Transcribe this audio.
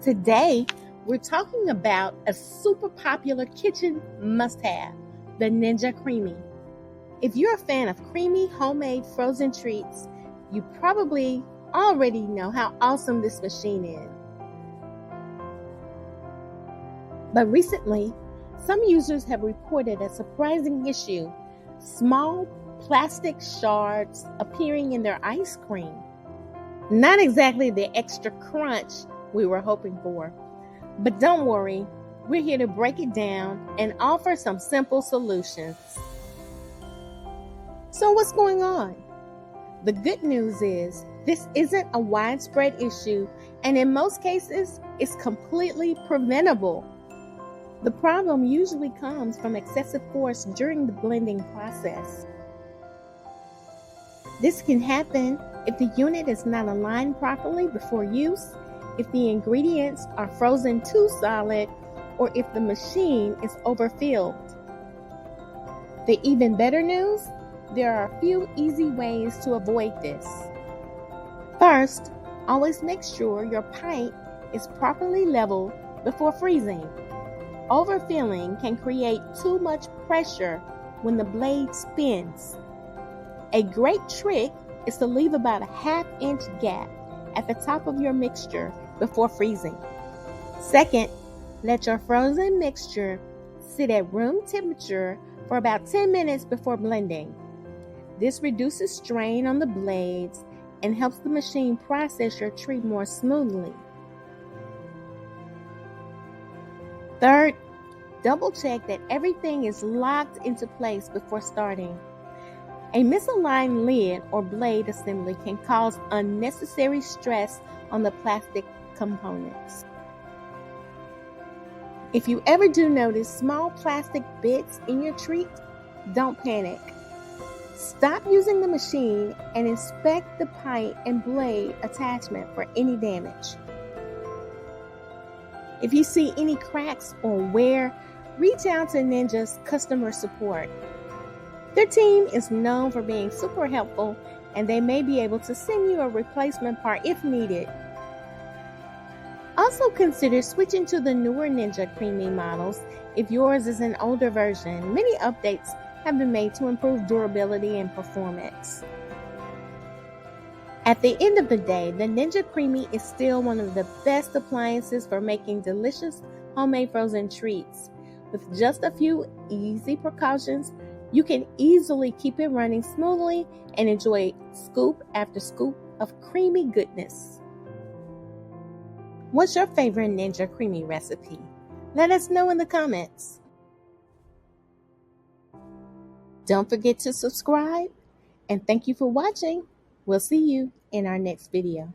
Today, we're talking about a super popular kitchen must-have, the Ninja Creami. If you're a fan of creamy, homemade frozen treats, you probably already know how awesome this machine is. But recently, some users have reported a surprising issue: small plastic shards appearing in their ice cream. Not exactly the extra crunch we were hoping for. But don't worry, we're here to break it down and offer some simple solutions. So what's going on? The good news is this isn't a widespread issue, and in most cases, it's completely preventable. The problem usually comes from excessive force during the blending process. This can happen if the unit is not aligned properly before use, if the ingredients are frozen too solid, or if the machine is overfilled. The even better news, there are a few easy ways to avoid this. First, always make sure your pint is properly leveled before freezing. Overfilling can create too much pressure when the blade spins. A great trick is to leave about a ½ inch gap at the top of your mixture before freezing. Second, let your frozen mixture sit at room temperature for about 10 minutes before blending. This reduces strain on the blades and helps the machine process your treat more smoothly. Third, double check that everything is locked into place before starting. A misaligned lid or blade assembly can cause unnecessary stress on the plastic components. If you ever do notice small plastic bits in your treat, don't panic. Stop using the machine and inspect the pint and blade attachment for any damage. If you see any cracks or wear, reach out to Ninja's customer support. Their team is known for being super helpful, and they may be able to send you a replacement part if needed. Also consider switching to the newer Ninja Creami models if yours is an older version. Many updates have been made to improve durability and performance. At the end of the day, the Ninja Creami is still one of the best appliances for making delicious homemade frozen treats. With just a few easy precautions, you can easily keep it running smoothly and enjoy scoop after scoop of creamy goodness. What's your favorite Ninja Creami recipe? Let us know in the comments. Don't forget to subscribe, and thank you for watching. We'll see you in our next video.